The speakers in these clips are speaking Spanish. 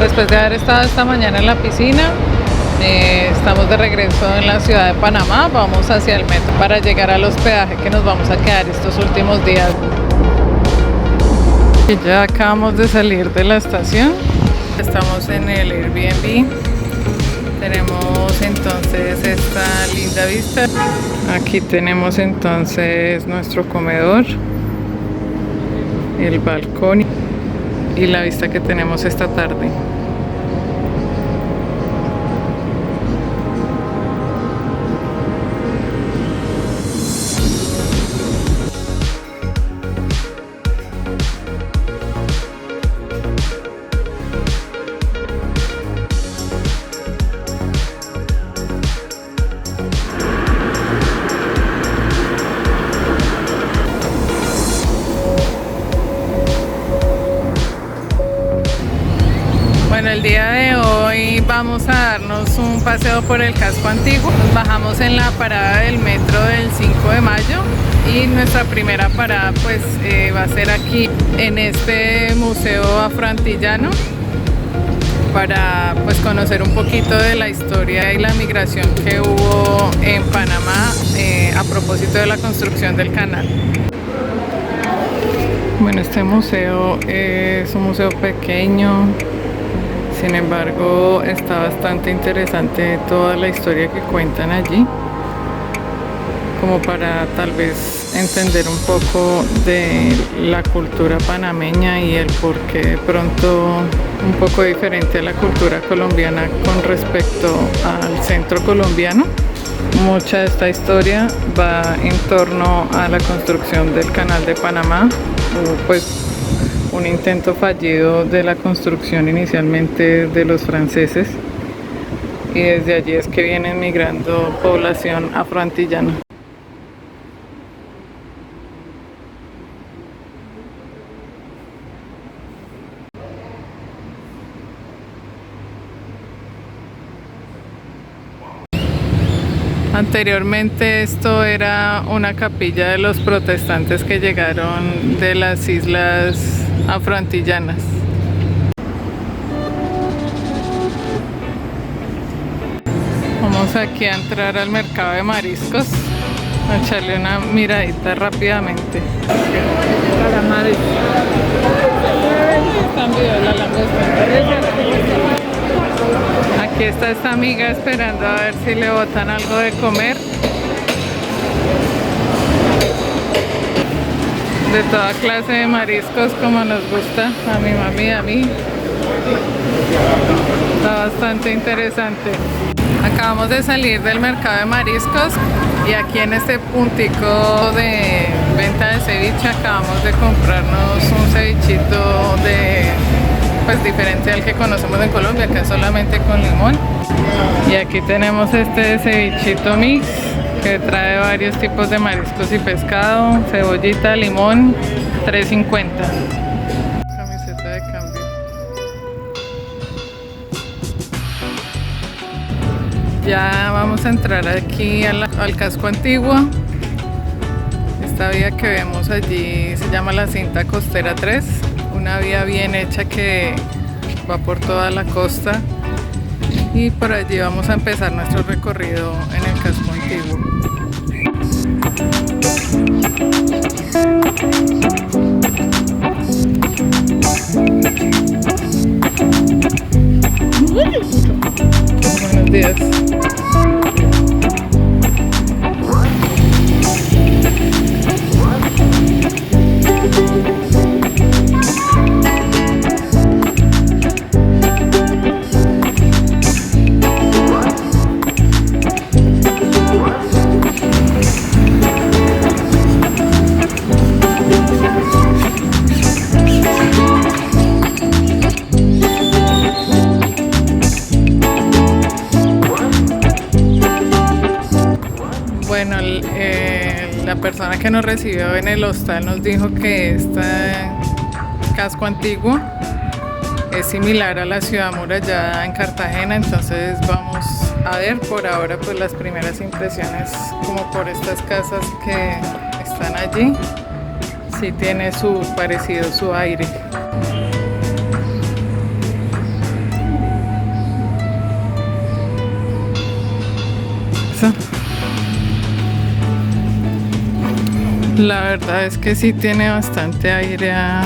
Después de haber estado esta mañana en la piscina, estamos de regreso en la ciudad de Panamá. Vamos hacia el metro para llegar al hospedaje que nos vamos a quedar estos últimos días. Y ya acabamos de salir de la estación. Estamos en el Airbnb. Tenemos entonces esta linda vista. Aquí tenemos entonces nuestro comedor, el balcón y la vista que tenemos esta tarde. Bueno, el día de hoy vamos a darnos un paseo por el casco antiguo. Nos bajamos en la parada del metro del 5 de mayo y nuestra primera parada pues va a ser aquí en este museo afroantillano para pues conocer un poquito de la historia y la migración que hubo en Panamá a propósito de la construcción del canal. Bueno, este museo es un museo pequeño. Sin embargo, está bastante interesante toda la historia que cuentan allí, como para tal vez entender un poco de la cultura panameña y el por qué de pronto un poco diferente a la cultura colombiana con respecto al centro colombiano. Mucha de esta historia va en torno a la construcción del Canal de Panamá, pues un intento fallido de la construcción inicialmente de los franceses, y desde allí es que viene migrando población afroantillana. Anteriormente esto era una capilla de los protestantes que llegaron de las islas afroantillanas. Vamos aquí a entrar al mercado de mariscos, a echarle una miradita rápidamente. Calamares. Aquí está esta amiga esperando a ver si le botan algo de comer. De toda clase de mariscos, como nos gusta a mi mami y a mí. Está bastante interesante. Acabamos de salir del mercado de mariscos y aquí en este puntico de venta de ceviche acabamos de comprarnos un cevichito pues diferente al que conocemos en Colombia, que es solamente con limón. Y aquí tenemos este cevichito mix que trae varios tipos de mariscos y pescado, cebollita, limón, $3.50. Camiseta de cambio. Ya vamos a entrar aquí al casco antiguo. Esta vía que vemos allí se llama la cinta costera 3, una vía bien hecha que va por toda la costa, y por allí vamos a empezar nuestro recorrido en el casco antiguo. Buenos días. Bueno, la persona que nos recibió en el hostal nos dijo que este casco antiguo es similar a la ciudad amurallada en Cartagena, entonces vamos a ver por ahora pues las primeras impresiones como por estas casas que están allí. Sí tiene su parecido, su aire. La verdad es que sí tiene bastante aire a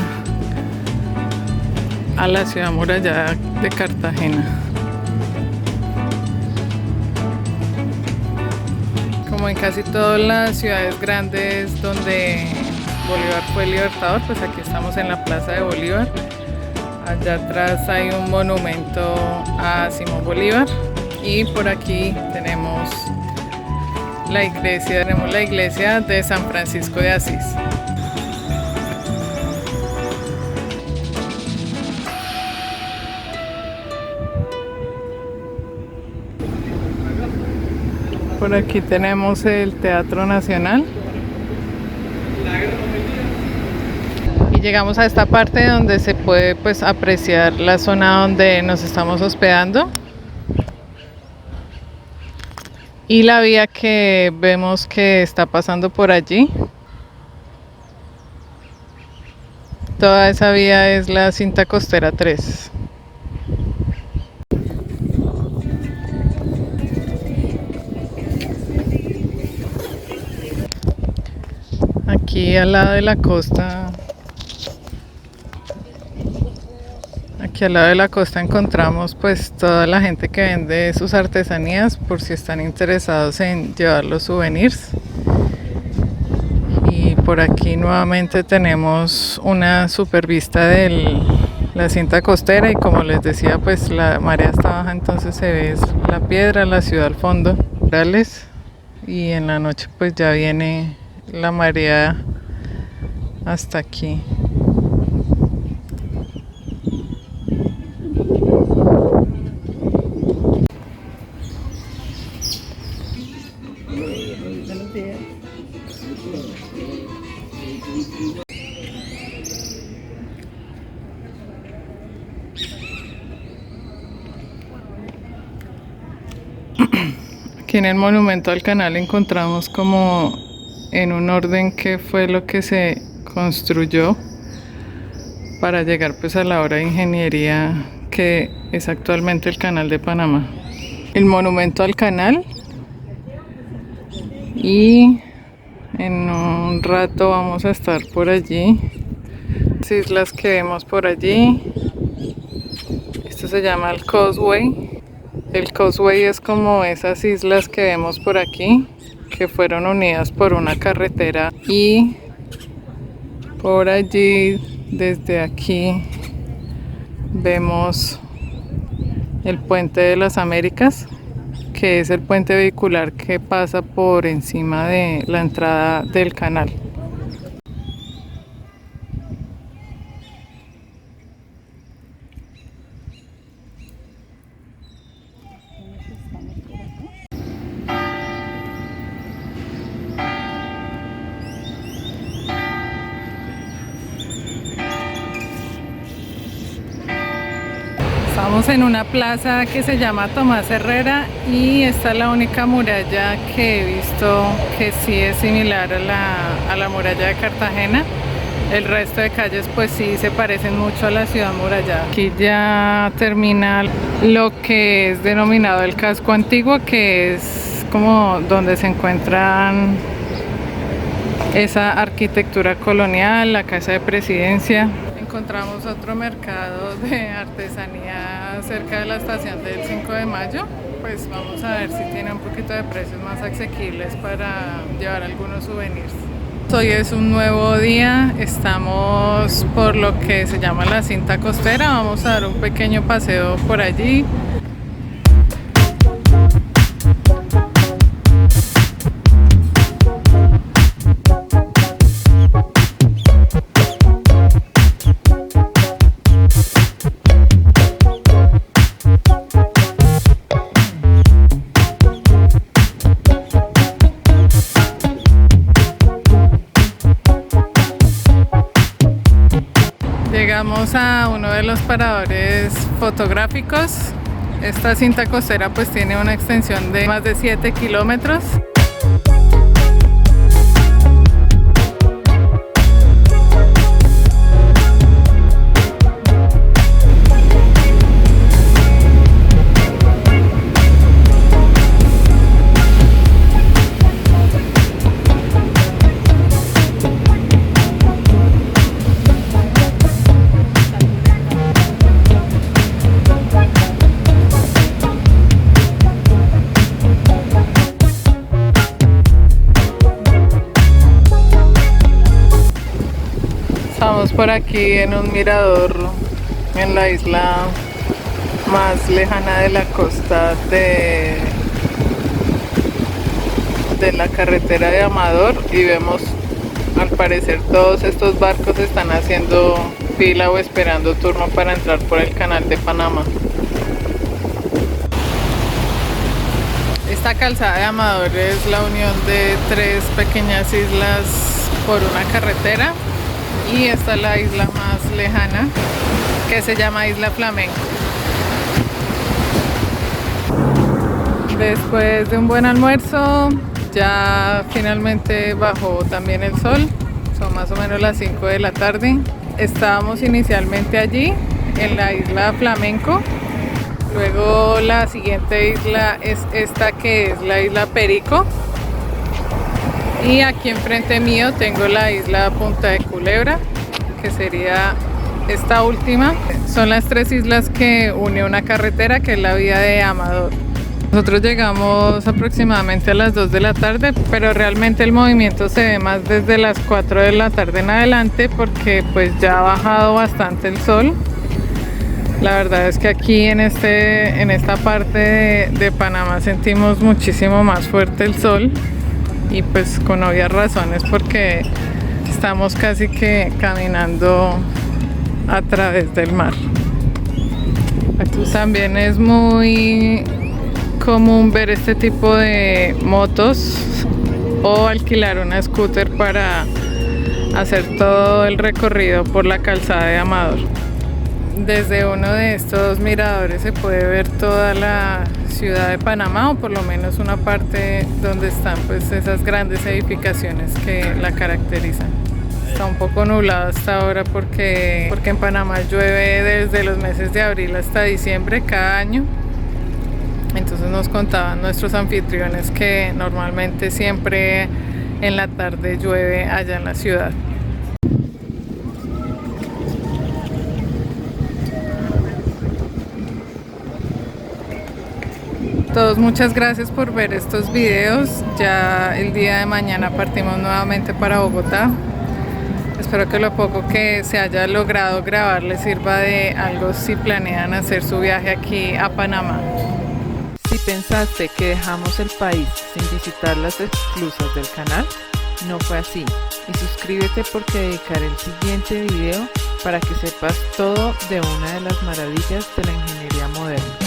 la ciudad amurallada de Cartagena. Como en casi todas las ciudades grandes donde Bolívar fue libertador, pues aquí estamos en la Plaza de Bolívar. Allá atrás hay un monumento a Simón Bolívar y por aquí tenemos la iglesia de San Francisco de Asís. Por aquí tenemos el Teatro Nacional. Y llegamos a esta parte donde se puede pues apreciar la zona donde nos estamos hospedando. Y la vía que vemos que está pasando por allí. Toda esa vía es la cinta costera 3. Aquí al lado de la costa, encontramos pues toda la gente que vende sus artesanías por si están interesados en llevar los souvenirs. Y por aquí nuevamente tenemos una super vista de la cinta costera y como les decía pues la marea está baja, entonces se ve la piedra, la ciudad al fondo, y en la noche pues ya viene la marea hasta aquí. Aquí en el monumento al canal encontramos como en un orden qué fue lo que se construyó para llegar pues a la obra de ingeniería que es actualmente el Canal de Panamá. El monumento al canal, y en un rato vamos a estar por allí. Las islas que vemos por allí, esto se llama el Causeway. El Causeway es como esas islas que vemos por aquí, que fueron unidas por una carretera, y por allí, desde aquí, vemos el Puente de las Américas, que es el puente vehicular que pasa por encima de la entrada del canal. Estamos en una plaza que se llama Tomás Herrera y esta es la única muralla que he visto que sí es similar a la muralla de Cartagena. El resto de calles pues sí se parecen mucho a la ciudad amurallada. Aquí ya termina lo que es denominado el casco antiguo, que es como donde se encuentran esa arquitectura colonial, la casa de presidencia. Encontramos otro mercado de artesanía cerca de la estación del 5 de mayo. Pues vamos a ver si tiene un poquito de precios más asequibles para llevar algunos souvenirs. Hoy es un nuevo día, estamos por lo que se llama la cinta costera. Vamos a dar un pequeño paseo por allí. Llegamos a uno de los paradores fotográficos. Esta cinta costera pues tiene una extensión de más de 7 kilómetros. por aquí en un mirador en la isla más lejana de la costa de la carretera de Amador, y vemos, al parecer todos estos barcos están haciendo fila o esperando turno para entrar por el canal de Panamá. Esta calzada de Amador es la unión de tres pequeñas islas por una carretera, y esta es la isla más lejana, que se llama Isla Flamenco. Después de un buen almuerzo, ya finalmente bajó también el sol. Son más o menos las 5 de la tarde. Estábamos inicialmente allí, en la Isla Flamenco. Luego la siguiente isla es esta, que es la Isla Perico. Y aquí enfrente mío tengo la Isla Punta de Culebra, que sería esta última. Son las tres islas que une una carretera, que es la vía de Amador. Nosotros llegamos aproximadamente a las 2 de la tarde, pero realmente el movimiento se ve más desde las 4 de la tarde en adelante, porque pues ya ha bajado bastante el sol. La verdad es que aquí en esta parte de Panamá sentimos muchísimo más fuerte el sol, y pues con obvias razones, porque estamos casi que caminando a través del mar. Aquí también es muy común ver este tipo de motos o alquilar una scooter para hacer todo el recorrido por la calzada de Amador. Desde uno de estos miradores se puede ver toda la ciudad de Panamá, o por lo menos una parte donde están pues esas grandes edificaciones que la caracterizan. Está un poco nublado hasta ahora porque en Panamá llueve desde los meses de abril hasta diciembre cada año. Entonces nos contaban nuestros anfitriones que normalmente siempre en la tarde llueve allá en la ciudad. Todos, muchas gracias por ver estos videos. Ya el día de mañana partimos nuevamente para Bogotá. Espero que lo poco que se haya logrado grabar les sirva de algo si planean hacer su viaje aquí a Panamá. Si pensaste que dejamos el país sin visitar las exclusas del canal, no fue así. Y suscríbete porque dedicaré el siguiente video para que sepas todo de una de las maravillas de la ingeniería moderna.